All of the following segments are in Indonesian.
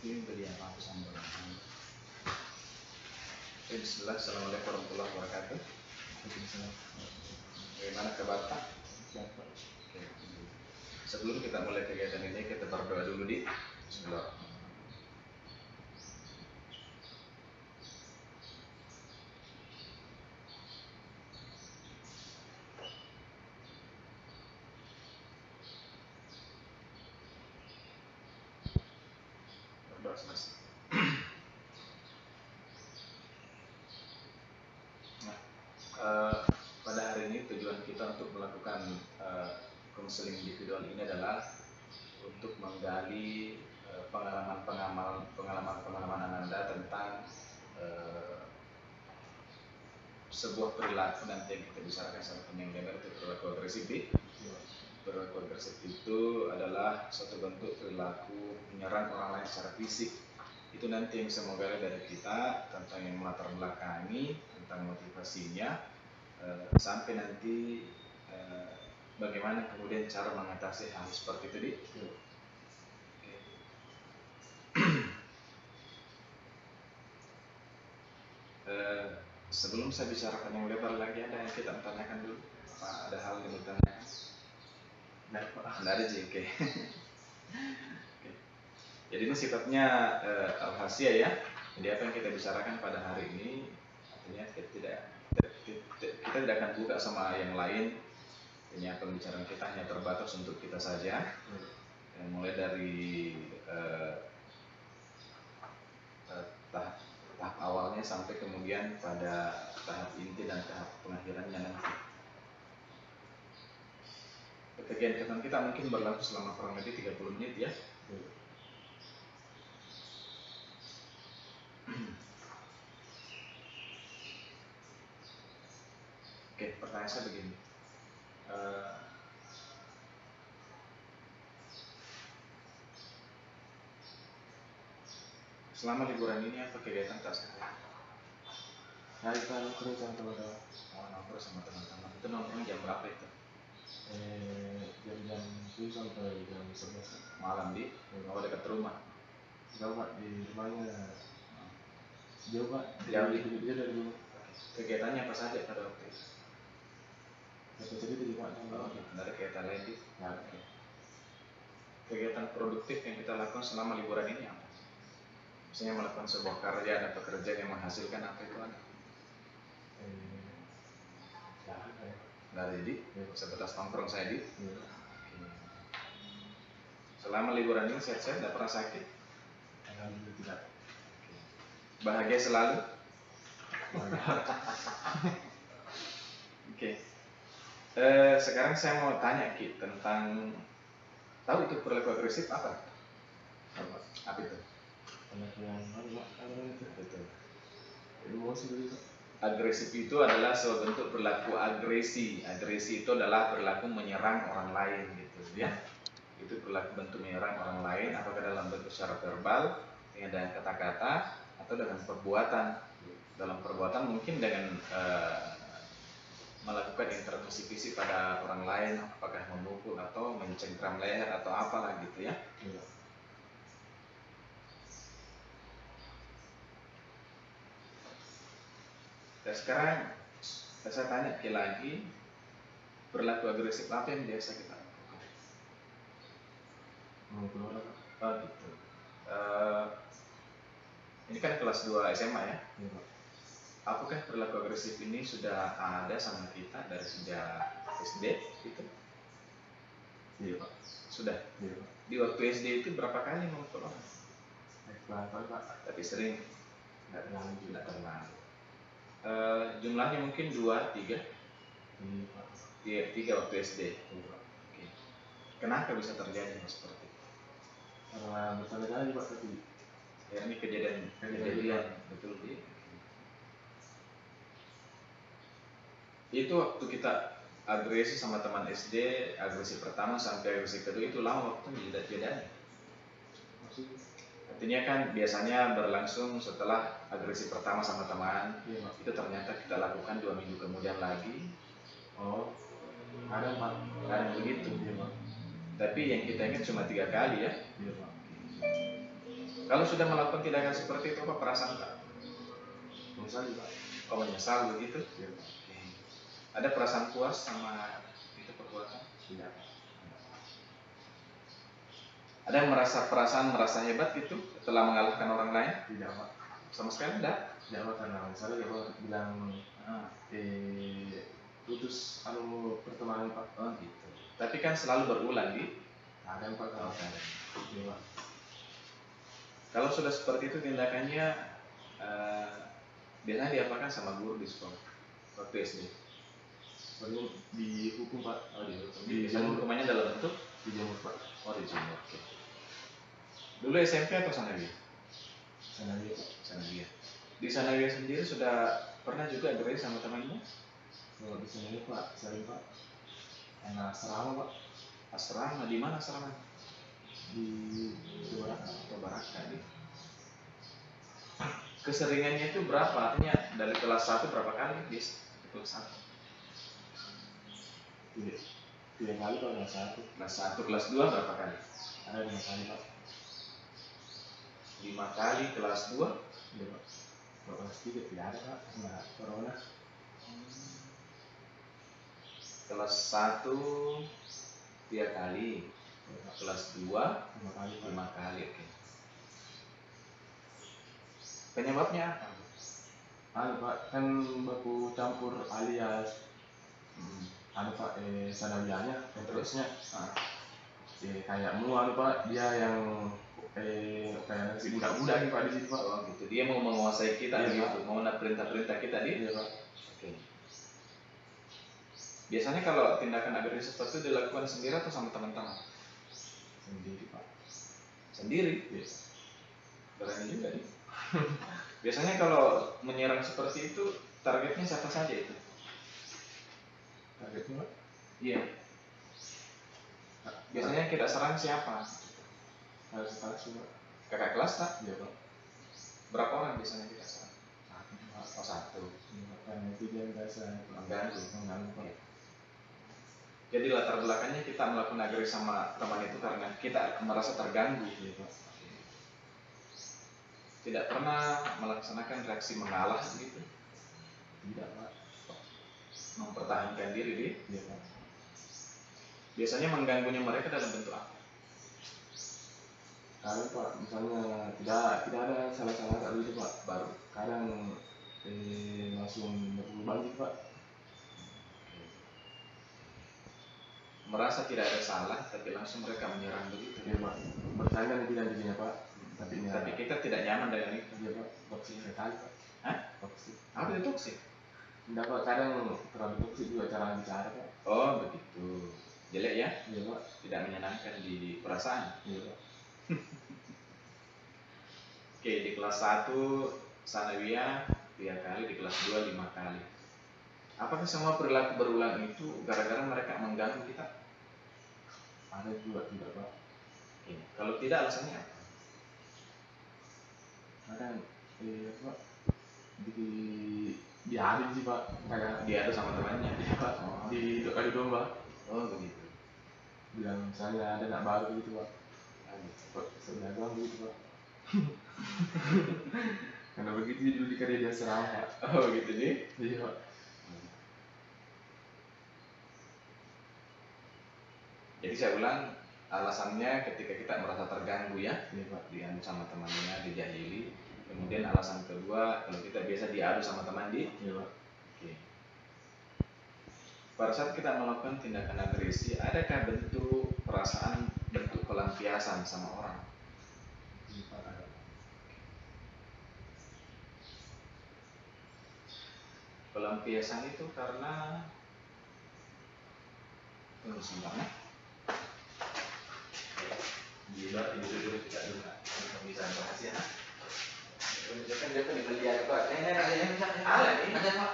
ini beli apa aku sambal. Bismillah, assalamualaikum warahmatullahi wabarakatuh. Bagaimana kabar Pak? Oke. Sebelum kita mulai kegiatan ini, kita berdoa dulu di Bismillah. Berdoa selesai. Pada hari ini tujuan kita untuk melakukan konseling individual ini adalah untuk menggali pengalaman Anda tentang sebuah perilaku nanti yang kita bicarakan sama yang lebar itu perilaku agresif. Perilaku agresif itu adalah suatu bentuk perilaku menyerang orang lain secara fisik. Itu nanti yang bisa menggali dari kita tentang yang melatar belakangi, tentang motivasinya, sampai nanti bagaimana kemudian cara mengatasi hal seperti itu. Sebelum saya bicarakan yang lebar lagi, ada yang kita tanyakan dulu. Pak, ada hal yang ditanyakan? Tidak ada sih, oke. Jadi ini sifatnya rahasia ya. Jadi apa yang kita bicarakan pada hari ini, artinya kita tidak akan buka sama yang lain. Artinya pembicaraan kita hanya terbatas untuk kita saja. Mulai dari tahap awalnya sampai kemudian pada tahap inti dan tahap pengakhirannya nanti. Kegiatan kita mungkin berlangsung selama kurang lebih 30 menit ya. Oke, pertanyaan saya begini. Selama liburan ini apa kegiatan tak sehari? Nah, kita nongkrong sama teman-teman. Nongkrong sama teman-teman. Itu nongkrong jam berapa itu? Jam 7 sampai jam 11 malam di dekat rumah. Jauh Pak, di rumahnya jauh Pak, jauh dari rumah. Kegiatannya apa saja pada waktu itu? Jadi di rumah. Tidak ada kegiatan lain di? Ya. Kegiatan produktif yang kita lakukan selama liburan ini apa? Misalnya melakukan sebuah karya atau pekerjaan yang menghasilkan apa itu ada? Nggak ada jadi? Sebatas nongkrong saya di? Selama liburan ini sehat-sehat, tidak pernah sakit? Alhamdulillah tidak. Bahagia selalu? Oke. Sekarang saya mau tanya Ki tentang, tahu itu perilaku agresif apa? Apa itu? Betul. Emosi dulu. Agresif itu adalah suatu bentuk perilaku agresi. Agresi itu adalah perilaku menyerang orang lain gitu ya. Itu perilaku bentuk menyerang orang lain, apakah dalam bentuk secara verbal dengan kata-kata atau dengan perbuatan. Dalam perbuatan mungkin dengan melakukan intervensi fisik pada orang lain, apakah memukul atau mencengkram leher atau apalah gitu ya. Dan sekarang saya tanya lagi, perilaku agresif apa yang biasa kita lakukan? Oh gitu. Ini kan kelas 2 SMA ya? Apakah perilaku agresif ini sudah ada sama kita dari sejak SD gitu? Iya Pak. Sudah? Iya Pak. Di waktu SD itu berapa kali memukul orang? Pak. Tapi sering? Tidak pernah. Jumlahnya mungkin 2, 3? Iya, 3 waktu SD. Oke. Kenapa bisa terjadi seperti itu? Karena bertanya-tanya Pak tadi. Ya ini kejadian betul dia. Itu waktu kita agresi sama teman SD, agresi pertama sampai agresi kedua itu lama waktu jeda-jedanya. Artinya kan biasanya berlangsung setelah agresi pertama sama teman, itu ternyata kita lakukan 2 minggu kemudian lagi. Oh, ada Pak. Kadang begitu. Tapi yang kita ingat cuma 3 kali ya. Iya Pak. Kalau sudah melakukan tindakan seperti itu, apa perasaan Pak? Menyesal Pak. Oh, menyesal begitu? Iya Pak. Oke. Ada perasaan puas sama itu perbuatan? Tidak Pak. Ada yang merasa hebat gitu setelah mengalahkan orang lain? Tidak Pak. Sama sekali enggak? Tidak Pak, karena misalnya Pak bilang putus pertemanan Pak. Oh gitu. Tapi kan selalu berulang di Ada Pak kalau iya Pak. Kalau sudah seperti itu tindakannya biasanya diapakan sama guru di sekolah waktu SD? Perlu dihukum Pak. Oh dihukum. Dijemur. Hukumannya dalam bentuk? Dijemur Pak. Oh dijemur. Oke. Dulu SMP atau Sanawiyah? Sanawiyah Pak. Sanawiyah. Di Sanawiyah sendiri sudah pernah juga bermain sama temanmu? Kalau di Sanawiyah Pak, sering Pak. Enak asrama Pak. Asrama di mana asrama? Di Baraka. Baraka di. Keseringannya itu berapa? Artinya dari kelas 1 berapa kali bis? Kelas 1. Tiga kali Pak, kelas 1. Kelas 1, kelas 2 berapa kali? Ada 5 kali Pak. 5 kali kelas 2? Iya Pak. Kalau kelas 3 tidak ada Pak, karena corona. Kelas 1 3 kali. Kelas 2 5 kali Pak. 5 kali, oke. Penyebabnya apa? Pak, kan baku campur alias Pak, Sanawiyahnya, terusnya kayak Pak, dia yang kayak si budak-budak nih Pak di situ Pak. Oh gitu, dia mau menguasai kita Iya, gitu, mau perintah-perintah kita dia. Iya Pak. Oke. Biasanya kalau tindakan agresif seperti itu dilakukan sendiri atau sama teman-teman? Sendiri Pak. Sendiri? Iya. Berani juga nih. Biasanya kalau menyerang seperti itu targetnya siapa saja itu? Targetnya Pak? Iya. Biasanya kita serang siapa? Harus kelas Pak. Kakak kelas tak? Iya Pak. Berapa orang biasanya kita serang? Satu Pak. Oh satu. Iya, karena itu dia biasa mengganggu Pak. Jadi latar belakangnya kita melakukan agresi sama teman itu karena kita merasa terganggu. Iya Pak. Tidak pernah melaksanakan reaksi mengalah gitu? Tidak Pak. Mempertahankan diri dia? Iya Pak. Biasanya mengganggunya mereka dalam bentuk apa? Kadang Pak, misalnya tidak ada salah-salah kayak gitu Pak, baru kadang langsung berbalik Pak. Merasa tidak ada salah, tapi langsung mereka menyerang begitu. Iya Pak. Bercanda tidak dirinya Pak. Tapi kita tidak nyaman dengan itu. Iya Pak. Toksik sekali Pak. Hah? Toksik. Apa itu toksik? Tidak Pak, kadang terlalu toksik juga cara bicara Pak. Oh begitu. Jelek ya? Iya Pak. Tidak menyenangkan di perasaan. Iya Pak. Oke, di kelas 1 Sanawiyah 3 kali, di kelas 2 5 kali. Apakah semua perilaku berulang itu gara-gara mereka mengganggu kita? Ada juga tidak Pak. Oke. Kalau tidak alasannya apa? Kadang Pak diadu sih Pak, kayak Diadu sama temannya. Iya Pak. Adu domba. Oh begitu. Bilang misalnya ada anak baru gitu Pak. Gitu. Sebenarnya doang gitu Pak. Karena begitu dulu dikasih dia serang Pak. Oh gitu deh. Iya Pak. Jadi saya ulang, alasannya ketika kita merasa terganggu ya, Iya Pak. diadu sama temannya, dijahili. Kemudian alasan kedua, kalau kita biasa diadu sama teman Iya Pak. Oke. Pada saat kita melakukan tindakan agresi, adakah bentuk perasaan, bentuk pelampiasan sama orang? Iya Pak. Pelampiasan itu karena tunggu sebentar ya. Gila, ini dulu kita dulu bisa bahas ya. Jangan dibeli Pak. Ada nih. Ada Pak.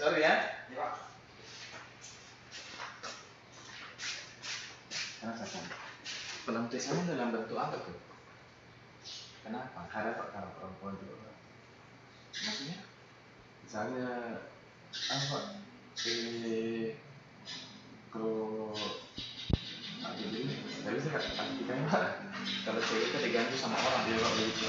Sorry ya. Iya Pak. Kenapa Pak? Pelampiasannya dalam bentuk apa tuh? Kenapa? Ada Pak, kalau perempuan juga Pak. Maksudnya? Misalnya apa Pak? Kalau ini nggak bisa artikannya Pak. Kalau cewek itu diganggu sama orang. Iya Pak, begitu.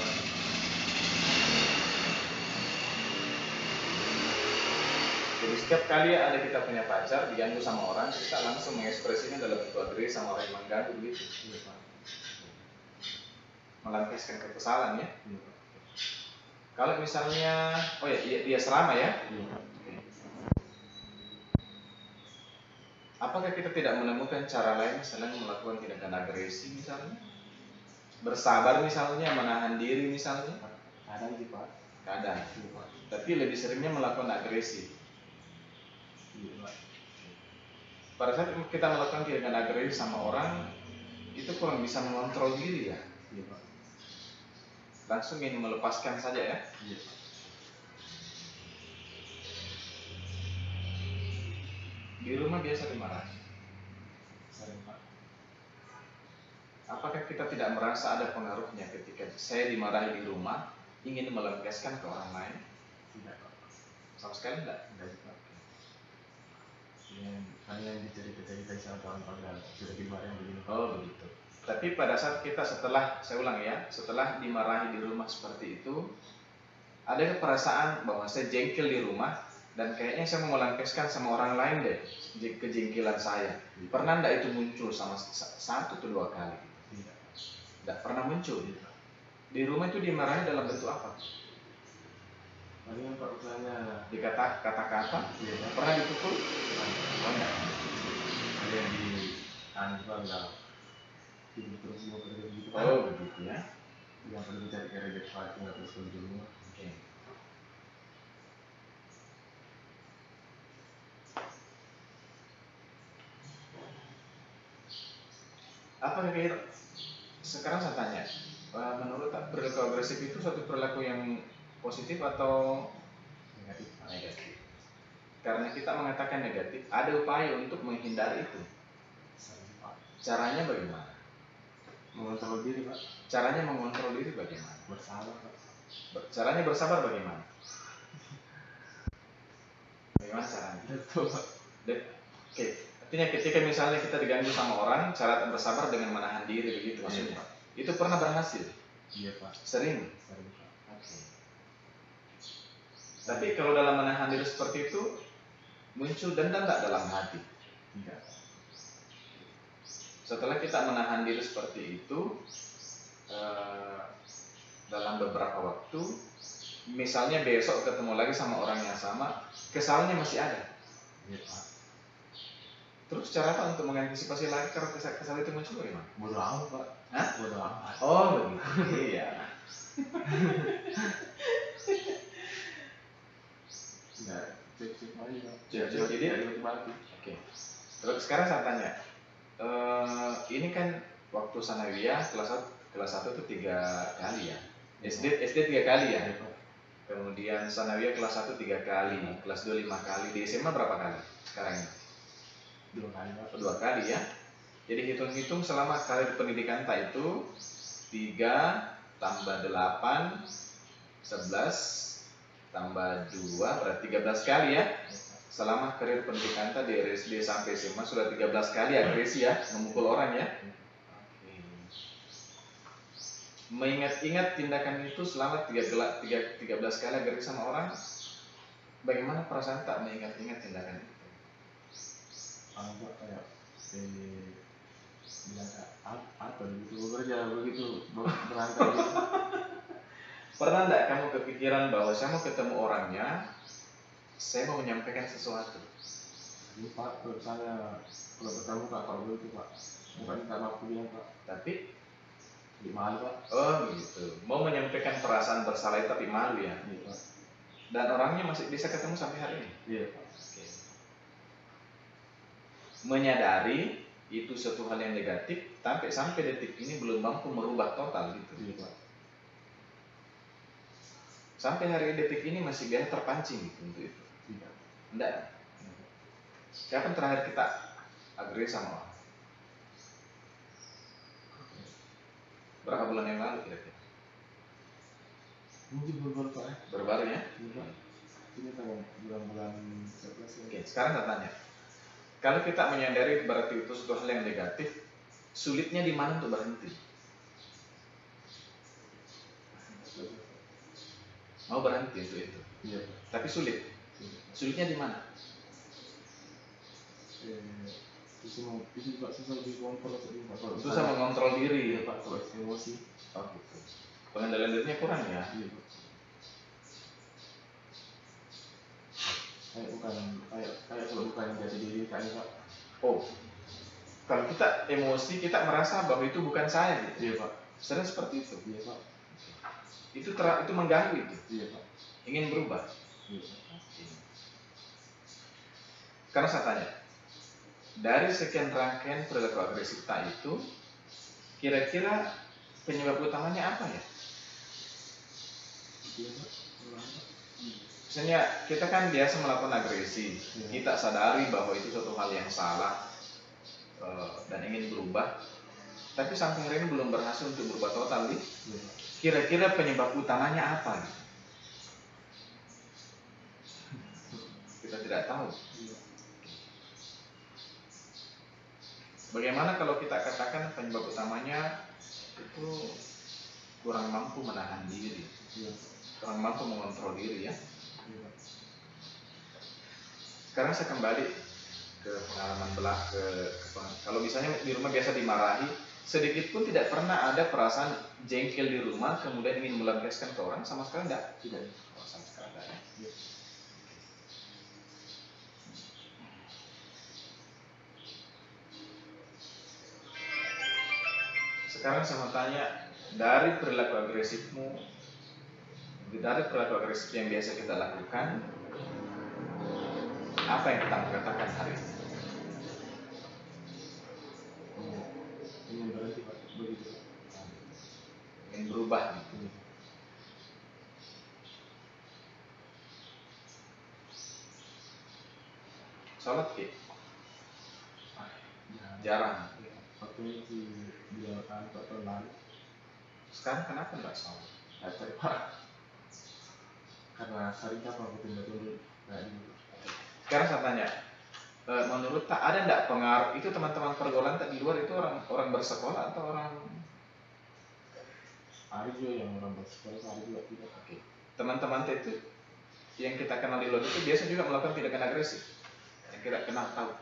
Jadi setiap kali ada kita punya pacar diganggu sama orang, kita langsung mengekspresinya dalam bentuk agresif sama orang yang mengganggu begitu. Iya Pak. Melampiaskan kekesalan ya. Iya Pak. Kalau misalnya, oh ya, dia serama ya. Iya Pak. Apakah kita tidak menemukan cara lain selain melakukan tindakan agresi misalnya? Bersabar misalnya, menahan diri misalnya? Kadang sih Pak. Kadang. Iya Pak. Tapi lebih seringnya melakukan agresi. Iya Pak. Pada saat kita melakukan tindakan agresi sama orang, itu kurang bisa mengontrol diri ya. Iya Pak. Langsung ingin melepaskan saja ya. Iya Pak. Di rumah biasa dimarahi. Sering Pak. Apakah kita tidak merasa ada pengaruhnya ketika saya dimarahi di rumah, ingin melampiaskan ke orang lain? Tidak Pak. Sama sekali enggak? Enggak sih Pak. Yang dicerita-cerita sama kawan-kawan sudah dimarahin begini. Oh begitu. Tapi pada saat kita saya ulang ya, setelah dimarahi di rumah seperti itu, ada perasaan bahwa saya jengkel di rumah dan kayaknya saya mau melampiaskan sama orang lain deh kejengkelan saya. Pernah enggak itu muncul sama satu atau dua kali? Tidak. Enggak pernah muncul. Tidak. Di rumah itu dimarahi dalam bentuk apa? Palingan Pak misalnya Kata-kata? iya Pak. Pernah dipukul? Oh enggak. Ada yang di Juga enggak tidur terus mau kerja gitu. Oh begitu ya. Yang perlu cari kerja Pak, enggak terus kerja di rumah. Oke. Apa kira sekarang saya tanya, menurut perilaku agresif itu suatu perilaku yang positif atau Negatif. negatif? Karena kita mengatakan negatif, ada upaya untuk menghindari itu. Sering Pak. Caranya bagaimana? Mengontrol diri Pak. Caranya mengontrol diri bagaimana? Bersabar Pak. Caranya bersabar bagaimana? Bagaimana caranya? Betul Pak. Oke. Artinya ketika misalnya kita diganggu sama orang, cara bersabar dengan menahan diri begitu maksudnya. Iya, Pak. Itu pernah berhasil? Iya Pak. Sering? Sering Pak. Oke. Tapi kalau dalam menahan diri seperti itu, muncul dendam tak dalam hati? Tidak. Setelah kita menahan diri seperti itu, dalam beberapa waktu, misalnya besok ketemu lagi sama orang yang sama, kesalnya masih ada. Iya Pak. Terus cara apa untuk mengantisipasi lagi kalau kesal itu muncul bagaimana? Bodoh amat Pak. Hah? Bodoh amat. Oh begitu, iya. Enggak, cek aja Pak. Cek jadi mati. Oke. Terus sekarang saya tanya, ini kan waktu sanawiyah kelas 1 itu 3 kali ya. SD 3 kali ya. Iya Pak. Kemudian sanawiyah kelas 1 3 kali, kelas 2 5 kali. Di SMA berapa kali sekarang ini? 2 kali Pak. 2 kali ya. Jadi hitung-hitung selama karir pendidikan tak itu 3 tambah 8 11 tambah 2 berarti 13 kali ya. Selama karir pendidikan tak dari SD sampai SMA sudah 13 kali agresi ya, memukul orang ya. Mengingat-ingat tindakan itu selama 13 kali agresi sama orang, bagaimana perasaan tak mengingat-ingat tindakan itu? Pak kayak bilang apa begitu bekerja begitu berantai gitu. Pernah enggak kamu kepikiran bahwa saya mau ketemu orangnya, saya mau menyampaikan sesuatu? Ini Pak, kalau ketemu Pak, kalau begitu Pak, bukan minta maaf bilang Pak, Tapi malu Pak. oh gitu, mau menyampaikan perasaan bersalah tapi malu ya. Iya Pak. Dan orangnya masih bisa ketemu sampai hari ini. Iya Pak. Oke. Menyadari itu suatu hal yang negatif, sampai detik ini belum mampu merubah total gitu. Iya Pak. Sampai hari detik ini masih biasa terpancing gitu untuk itu. Tidak. Enggak. Kapan terakhir kita agree sama orang? Berapa bulan yang lalu kira-kira? Mungkin baru Pak ya. Baru-baru ya? Iya Pak. Ini tahun bulan-bulan 11 ya. Oke, sekarang saya tanya. Kalau kita menyadari berarti itu suatu hal yang negatif, sulitnya di mana untuk berhenti? mau berhenti untuk itu. Iya Pak. Tapi sulit. Sulitnya di mana? Itu Pak, susah dikontrol Pak. Susah mengontrol diri. Iya Pak, kalau emosi. Oh gitu. Pengendalian dirinya kurang ya? Iya Pak. Kayak kalau bukan jati diri kayak Pak. Oh, kalau kita emosi kita merasa bahwa itu bukan saya gitu. Iya Pak. Sering seperti itu. Iya Pak. Itu mengganggu itu. Iya Pak. Ingin berubah. Iya Pak. Karena saya tanya, dari sekian rangkaian perilaku agresif tak itu, kira-kira penyebab utamanya apa ya? Iya Pak. Misalnya kita kan biasa melakukan agresi, kita sadari bahwa itu suatu hal yang salah dan ingin berubah, tapi sampai hari ini belum berhasil untuk berubah total nih. Kira-kira penyebab utamanya apa? Kita tidak tahu. Bagaimana kalau kita katakan penyebab utamanya itu kurang mampu menahan diri, kurang mampu mengontrol diri ya. Sekarang saya kembali ke pengalaman kalau misalnya di rumah biasa dimarahi, sedikit pun tidak pernah ada perasaan jengkel di rumah kemudian ingin melampiaskan ke orang, sama sekali tidak. Oh, sama sekali tidak ya. Sekarang saya mau tanya, dari perilaku agresifmu, dari perilaku agresif yang biasa kita lakukan, apa yang kita katakan hari ini? Ingin berhenti Pak, begitu. Ingin berubah gitu. Sholat ya? Jarang. Waktu itu dilakukan tahun lalu. Sekarang kenapa nggak sholat? Tidak Pak. Karena sering apa aku tunda-tunda kayak dulu. Sekarang saya tanya, menurut tak ada nggak pengaruh itu teman-teman pergaulan tak di luar itu orang bersekolah atau orang? Ada juga yang orang bersekolah, ada juga tidak. Oke. Teman-teman itu yang kita kenal di luar itu biasa juga melakukan tindakan agresif. Yang kita kenal tahu.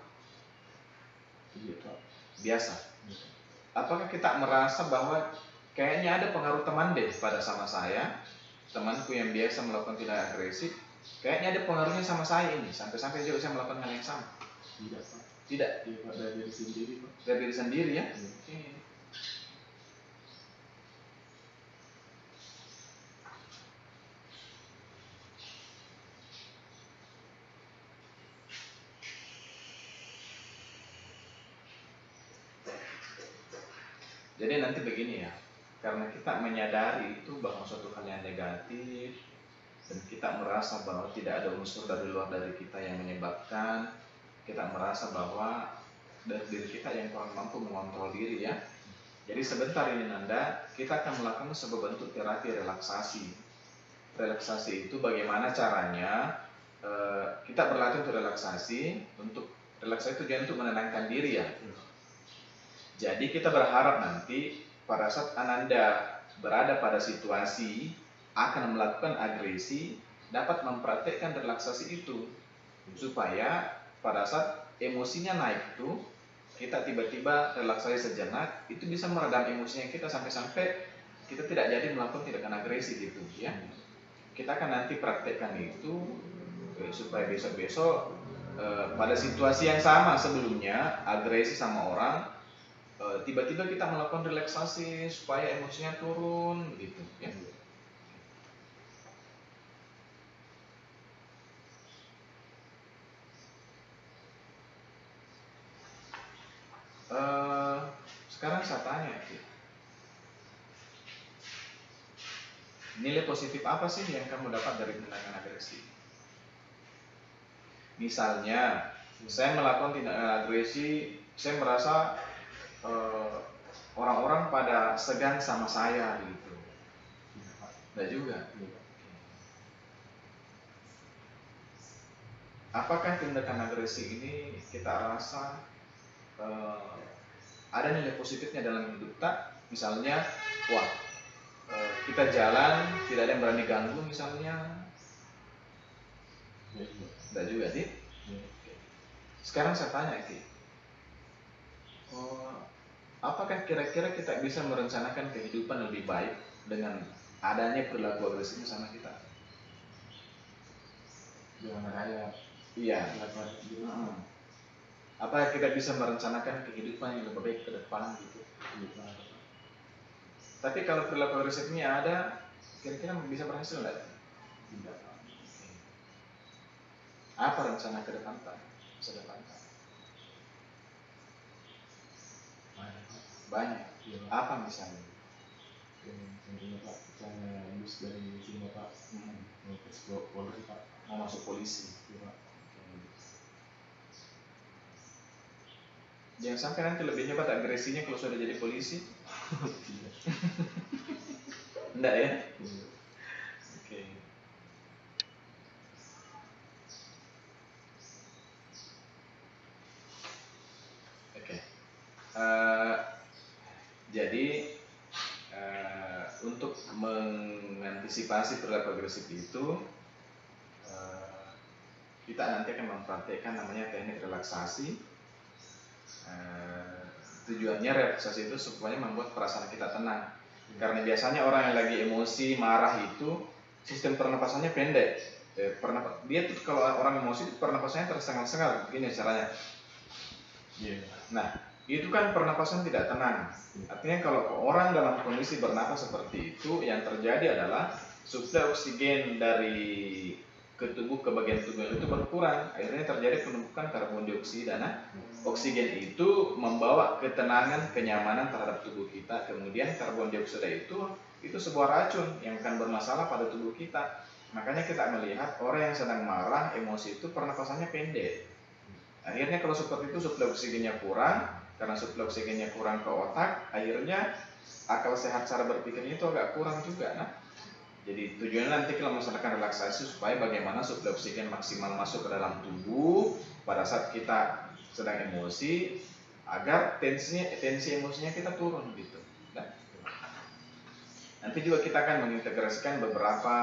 Iya Pak. Biasa. Apakah kita merasa bahwa kayaknya ada pengaruh teman deh pada sama saya, temanku yang biasa melakukan tindakan agresif, kayaknya ada pengaruhnya sama saya ini, sampai-sampai juga saya melakukan hal yang sama? Tidak Pak. Tidak? Iya Pak, dari diri sendiri Pak. Dari diri sendiri ya? Iya. Oke. Jadi nanti begini ya, karena kita menyadari itu bahwa suatu hal yang negatif dan kita merasa bahwa tidak ada unsur dari luar dari kita yang menyebabkan, kita merasa bahwa dari diri kita yang kurang mampu mengontrol diri ya. Jadi sebentar ini Nanda, kita akan melakukan sebuah bentuk terapi relaksasi. Relaksasi itu bagaimana caranya kita berlatih untuk relaksasi. Untuk relaksasi itu untuk menenangkan diri ya. Jadi kita berharap nanti pada saat Ananda berada pada situasi akan melakukan agresi, dapat mempraktekkan relaksasi itu supaya pada saat emosinya naik itu kita tiba-tiba relaksasi sejenak, itu bisa meredam emosinya kita sampai-sampai kita tidak jadi melakukan tindakan agresi gitu ya. Kita akan nanti praktekkan itu supaya besok-besok pada situasi yang sama sebelumnya agresi sama orang, tiba-tiba kita melakukan relaksasi supaya emosinya turun gitu ya. Sekarang saya tanya, nilai positif apa sih yang kamu dapat dari tindakan agresi? Misalnya, saya melakukan tindakan agresi, saya merasa orang-orang pada segan sama saya gitu. Tidak juga. Apakah tindakan agresi ini kita rasa ada nilai positifnya dalam hidup tak? Misalnya, wah, kita jalan tidak ada yang berani ganggu misalnya, tidak juga sih. Sekarang saya tanya Ki, apakah kira-kira kita bisa merencanakan kehidupan lebih baik dengan adanya perilaku agresif sama kita? Jangan ada. Iya. Apakah kita bisa merencanakan kehidupan yang lebih baik ke depan gitu? Tapi kalau perilaku agresifnya ada, kira-kira bisa berhasil nggak? Tidak. Apa rencana ke depan Pak? Masa depan Pak? Banyak. Apa misalnya? Contohnya Pak, saya lulus dari sini Pak, mau ke Polri Pak, Mau masuk polisi. Iya, Pak. Jangan sampai nanti lebih hebat agresinya kalau sudah jadi polisi. Enggak ya? Oke. Oke. Jadi untuk mengantisipasi perilaku agresif itu, kita nanti akan mempraktekkan namanya teknik relaksasi. Tujuannya relaksasi itu supaya membuat perasaan kita tenang. Karena biasanya orang yang lagi emosi, marah itu sistem pernapasannya pendek. Dia tuh kalau orang emosi itu pernapasannya tersengal-sengal, begini caranya. Nah, itu kan pernapasan tidak tenang. Artinya kalau orang dalam kondisi bernapas seperti itu, yang terjadi adalah suplai oksigen dari ke tubuh, ke bagian tubuh itu berkurang. Akhirnya terjadi penumpukan karbon dioksida. Nah, oksigen itu membawa ketenangan, kenyamanan terhadap tubuh kita. Kemudian karbon dioksida itu sebuah racun yang akan bermasalah pada tubuh kita. Makanya kita melihat orang yang sedang marah, emosi itu pernapasannya pendek. Akhirnya kalau seperti itu suplai oksigennya kurang, karena suplai oksigennya kurang ke otak, akhirnya akal sehat cara berpikirnya itu agak kurang juga. Nah, jadi tujuannya nanti kalau melaksanakan relaksasi supaya bagaimana suplai oksigen maksimal masuk ke dalam tubuh pada saat kita sedang emosi, agar tensi emosinya kita turun gitu. Nah, nanti juga kita akan mengintegrasikan beberapa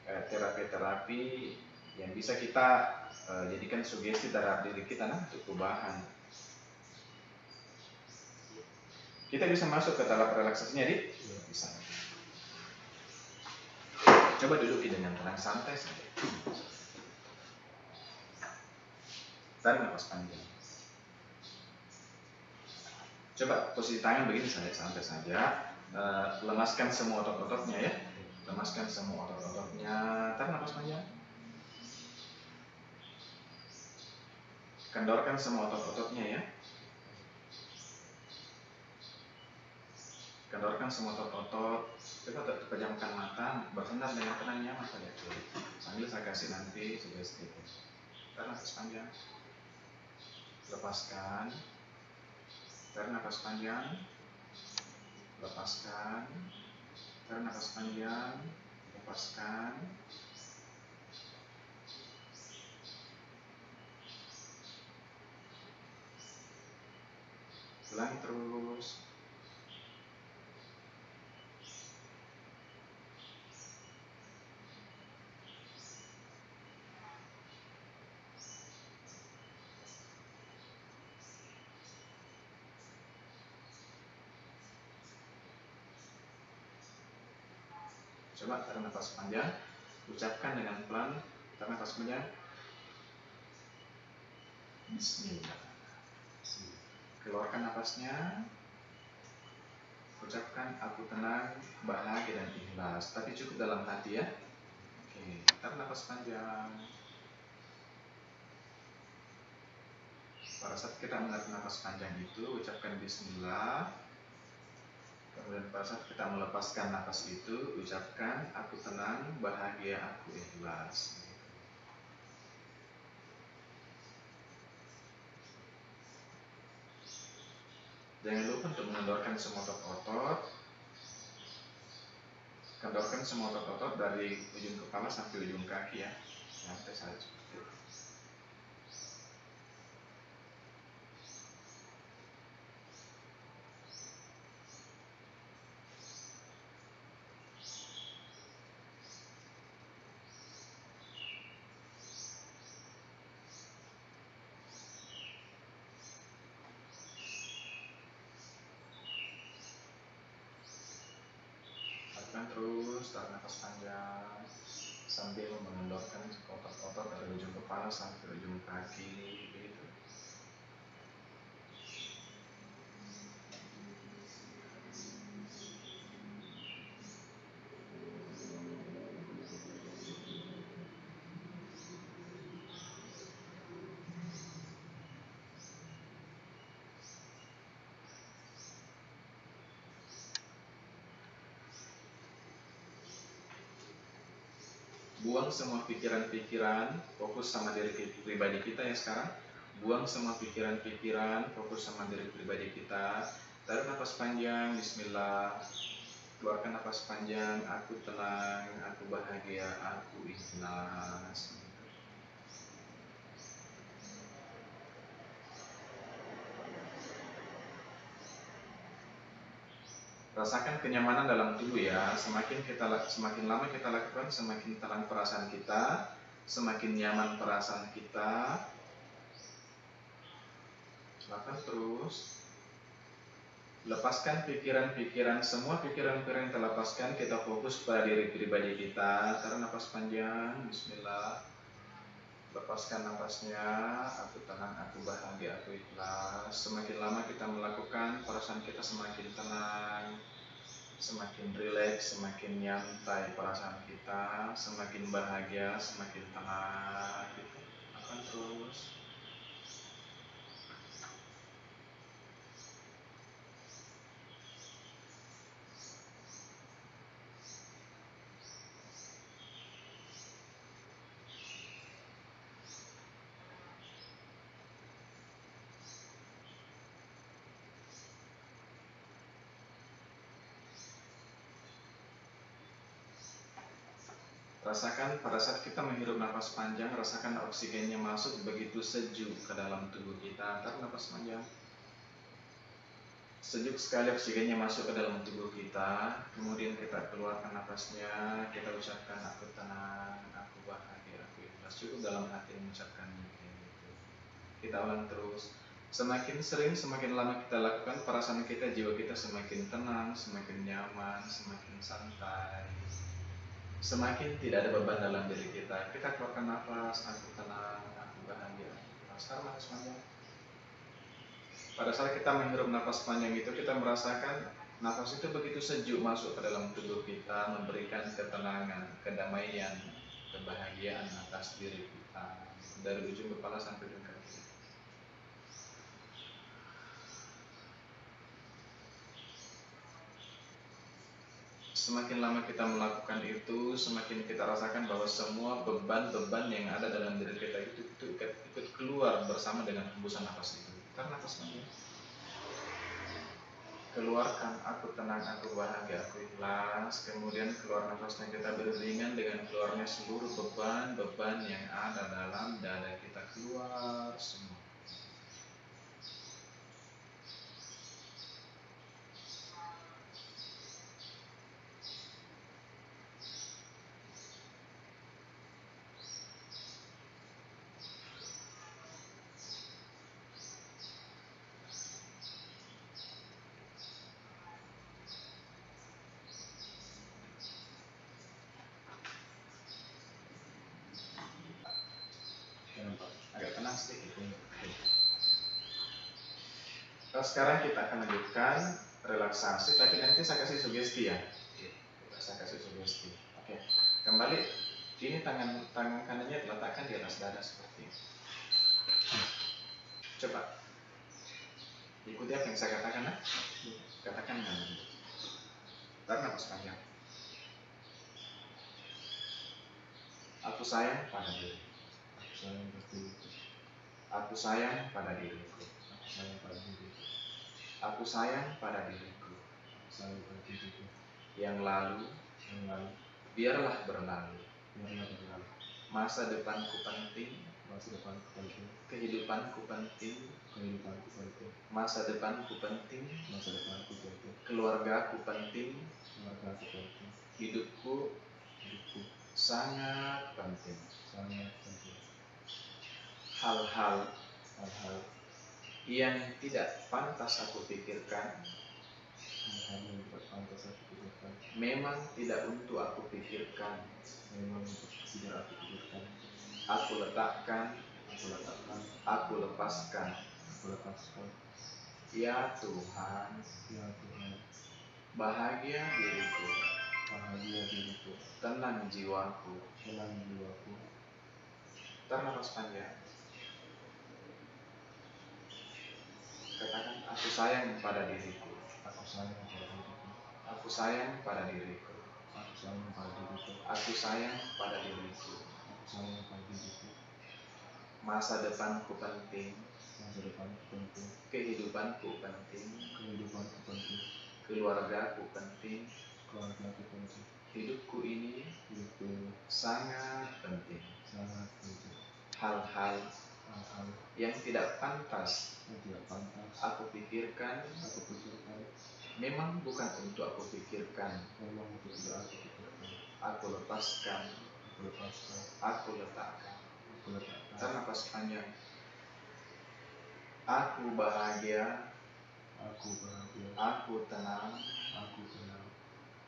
terapi-terapi yang bisa kita jadikan sugesti terhadap diri kita untuk perubahan. Kita bisa masuk ke tahap relaksasinya, Dik? Bisa. Coba duduki dengan tenang, santai saja. Tarik nafas panjang. Coba posisi tangan begini saja, santai saja. Lemaskan semua otot-ototnya ya. Lemaskan semua otot-ototnya. Tarik nafas panjang. Kendorkan semua otot-ototnya ya. Kendorkan semua otot-otot. Coba pejamkan mata, bersandar dengan tenang nyaman pada kiri. Sambil saya kasih nanti sugesti. Tarik nafas panjang. Lepaskan. Tarik nafas panjang. Lepaskan. Tarik nafas panjang. Lepaskan. Ulangi terus. Coba tarik nafas panjang, ucapkan dengan pelan, tarik nafas panjang. Bismillah. Keluarkan nafasnya. Ucapkan aku tenang, bahagia dan ikhlas. Tapi cukup dalam hati ya. Oke, tarik nafas panjang. Pada saat kita menarik nafas panjang itu, ucapkan Bismillah. Kemudian pada saat kita melepaskan nafas itu, ucapkan aku tenang, bahagia, aku ikhlas. Jangan lupa untuk mengendorkan semua otot-otot. Kendorkan semua otot-otot dari ujung kepala sampai ujung kaki ya. Sampai saja seperti itu. Lakukan terus, tarik nafas panjang sambil mengendorkan otot-otot dari ujung kepala sampai ujung kaki, begitu. Buang semua pikiran-pikiran, fokus sama diri pribadi kita ya sekarang. Buang semua pikiran-pikiran, fokus sama diri pribadi kita. Tarik nafas panjang, bismillah. Keluarkan nafas panjang, aku tenang, aku bahagia, aku ikhlas. Rasakan kenyamanan dalam tubuh ya. Semakin lama kita lakukan, semakin tenang perasaan kita, semakin nyaman perasaan kita. Lakukan terus. Lepaskan pikiran-pikiran, semua pikiran-pikiran yang kita lepaskan, kita fokus pada diri pribadi kita. Tarik nafas panjang, bismillah. Lepaskan nafasnya, aku tenang, aku bahagia, aku ikhlas. Semakin lama kita melakukan, perasaan kita semakin tenang, semakin rileks, semakin nyantai perasaan kita, semakin bahagia, semakin tenang gitu. Akan terus. Rasakan pada saat kita menghirup nafas panjang, rasakan oksigennya masuk begitu sejuk ke dalam tubuh kita. Tarik nafas panjang. Sejuk sekali oksigennya masuk ke dalam tubuh kita. Kemudian kita keluarkan nafasnya. Kita ucapkan aku tenang, aku bahagia, aku ikhlas. Cukup dalam hati mengucapkannya gitu. Kita ulang terus. Semakin sering, semakin lama kita lakukan, perasaan kita, jiwa kita semakin tenang, semakin nyaman, semakin santai. Semakin tidak ada beban dalam diri kita. Kita keluarkan nafas, aku tenang, aku bahagia. Sekarang nafas panjang. Pada saat kita menghirup nafas panjang itu, kita merasakan nafas itu begitu sejuk masuk ke dalam tubuh kita, memberikan ketenangan, kedamaian, kebahagiaan atas diri kita, dari ujung kepala sampai ujung kaki. Semakin lama kita melakukan itu, semakin kita rasakan bahwa semua beban-beban yang ada dalam diri kita itu ikut keluar bersama dengan hembusan nafas itu. Karena nafas panjang. Keluarkan aku tenang, aku bahagia, aku ikhlas. Kemudian keluar nafasnya kita beriringan dengan keluarnya seluruh beban-beban yang ada dalam dada kita, keluar semua. Agak tenang sedikit. Sekarang kita akan lanjutkan relaksasi, tapi nanti saya kasih sugesti ya. Saya kasih sugesti. Oke. Kembali. Ini tangan kanannya diletakkan di atas dada seperti ini. Coba ikuti apa yang saya katakan, nah? Katakan dengan tarik nafas panjang. Aku sayang pada diri. Aku sayang pada diriku. Aku sayang pada diriku. Yang lalu, biarlah berlalu. Masa depanku penting. Kehidupanku penting. Masa depanku penting. Keluargaku penting. Hidupku sangat penting. Hal-hal yang tidak pantas aku pikirkan memang tidak untuk aku pikirkan, memang tidak aku pikirkan. aku letakkan, aku lepaskan. Ya Tuhan, bahagia diriku, tenang jiwaku. Tarik nafas panjang. Katakan, aku sayang pada diriku. Aku sayang pada diriku. Aku sayang pada diriku. Masa depanku penting. Kehidupanku penting. Keluargaku penting. Hidupku ini sangat penting. Hal-hal yang tidak pantas aku pikirkan memang bukan untuk aku pikirkan. Aku lepaskan, aku letakkan. Tarik nafas panjang. Aku bahagia, aku tenang,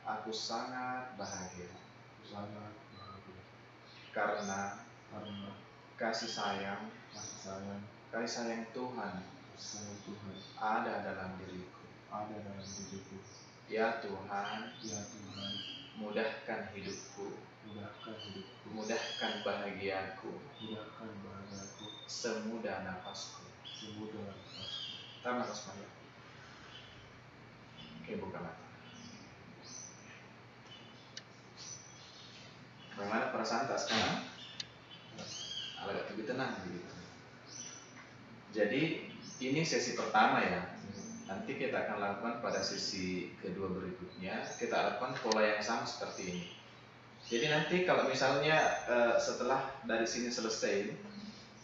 aku sangat bahagia. Karena kasih sayang Tuhan ada dalam diriku. Ya Tuhan, mudahkan hidupku, mudahkan bahagiaku, semudah nafasku. Tarik nafas panjang. Oke, buka mata. Bagaimana perasaan tak sekarang? Agak lebih tenang begitu. Jadi ini sesi pertama ya. Nanti kita akan lakukan pada sesi kedua berikutnya. Kita lakukan pola yang sama seperti ini. Jadi nanti kalau misalnya setelah dari sini selesai,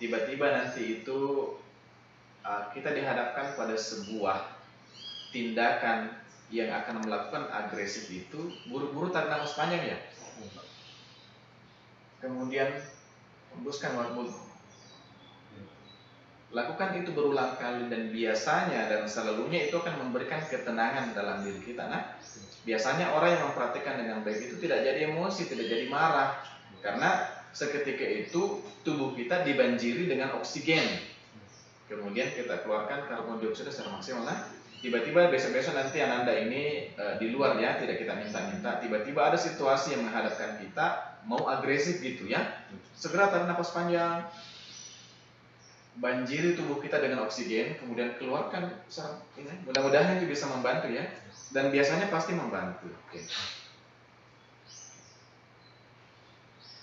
tiba-tiba nanti itu kita dihadapkan pada sebuah tindakan yang akan melakukan agresif itu, buru-buru tarik nafas panjang ya. Kemudian hembuskan mulut. Lakukan itu berulang kali dan biasanya dan selalunya itu akan memberikan ketenangan dalam diri kita. Nah, biasanya orang yang mempraktikkan dengan baik itu tidak jadi emosi, tidak jadi marah. Karena seketika itu tubuh kita dibanjiri dengan oksigen. Kemudian kita keluarkan karbon dioksida secara maksimal. Nah, tiba-tiba besok-besok nanti Ananda ini di luar ya, tidak kita minta-minta. Tiba-tiba ada situasi yang menghadapkan kita mau agresif gitu ya. Segera tarik nafas panjang. Banjiri tubuh kita dengan oksigen, kemudian keluarkan ini. Mudah-mudahan itu bisa membantu ya. Dan biasanya pasti membantu. Oke.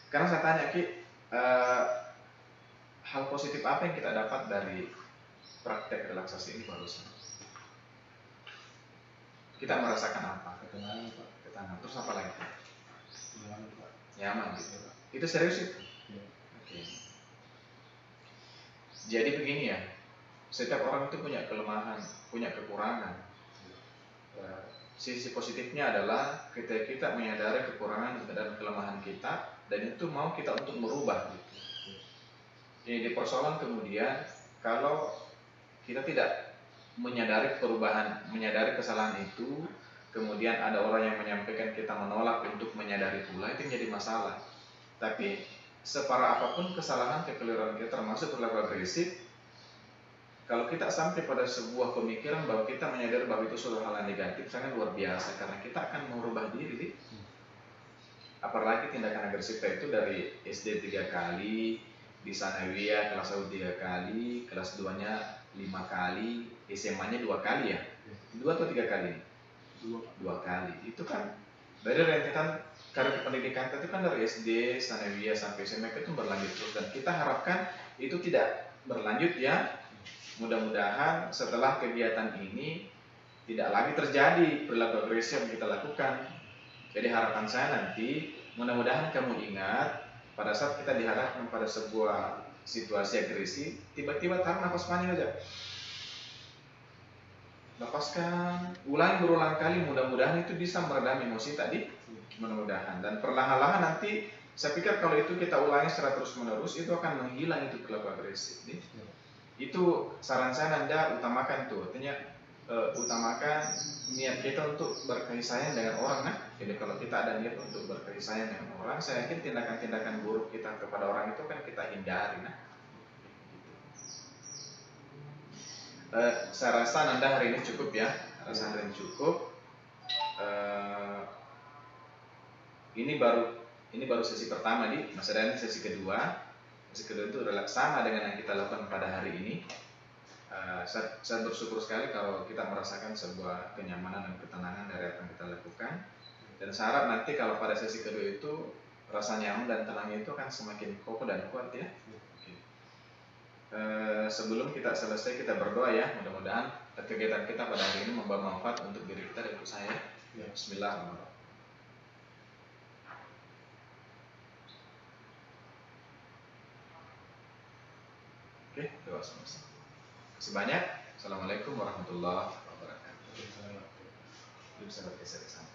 Karena saya tanya Ki, hal positif apa yang kita dapat dari praktek relaksasi ini barusan? Kita merasakan apa? Ketenangan, Pak. Ketenangan. Terus apa lagi? Nyaman, Pak. Nyaman gitu. Itu serius itu? Ya. Oke. Jadi begini ya, setiap orang itu punya kelemahan, punya kekurangan. Sisi positifnya adalah kita menyadari kekurangan dan kelemahan kita, dan itu mau kita untuk merubah gitu. Jadi persoalan kemudian kalau kita tidak menyadari perubahan, menyadari kesalahan itu, kemudian ada orang yang menyampaikan kita menolak untuk menyadari pula, itu menjadi masalah. Tapi separah apapun kesalahan, kekeliruan kita termasuk perilaku agresif, kalau kita sampai pada sebuah pemikiran bahwa kita menyadari bahwa itu suatu hal yang negatif, sangat luar biasa karena kita akan merubah diri. Apalagi tindakan agresif itu dari SD 3 kali, di Sanawiyah kelas 1 3 kali, kelas 2-nya 5 kali, SMA-nya 2 kali ya? 2 atau 3 kali? 2 kali. Itu kan dari rentetan karir pendidikan itu kan dari SD, Sanawiyah sampai SMA itu berlanjut terus, dan kita harapkan itu tidak berlanjut ya. Mudah-mudahan setelah kegiatan ini tidak lagi terjadi perilaku agresif yang kita lakukan. Jadi harapan saya nanti mudah-mudahan kamu ingat pada saat kita dihadapkan pada sebuah situasi agresif, tiba-tiba tarik nafas panjang aja. Lepaskan, ulangi berulang kali, mudah-mudahan itu bisa meredam emosi tadi. Mudah-mudahan, dan perlahan-lahan nanti saya pikir kalau itu kita ulangi secara terus-menerus, itu akan menghilang itu perilaku agresif. Itu saran saya Anda utamakan tuh, artinya utamakan niat kita untuk berkasih sayang dengan orang. Nah, jadi kalau kita ada niat untuk berkasih sayang dengan orang, saya yakin tindakan-tindakan buruk kita kepada orang itu kan kita hindari. Nah, saya rasa Nanda hari ini cukup ya. Rasa hari ini cukup. Ini baru sesi pertama di Mas Dani, sesi kedua. Sesi kedua itu adalah sama dengan yang kita lakukan pada hari ini. Saya bersyukur sekali kalau kita merasakan sebuah kenyamanan dan ketenangan dari apa yang kita lakukan. Dan saya harap nanti kalau pada sesi kedua itu rasa nyaman dan tenangnya itu akan semakin kokoh dan kuat ya. Sebelum kita selesai kita berdoa ya, mudah-mudahan kegiatan kita pada hari ini membawa manfaat untuk diri kita dan untuk saya. Bismillahirrahmanirrahim. Oke, doa sama-sama. Terima kasih banyak. Assalamualaikum warahmatullahi wabarakatuh. Bisa bergeser ke sana.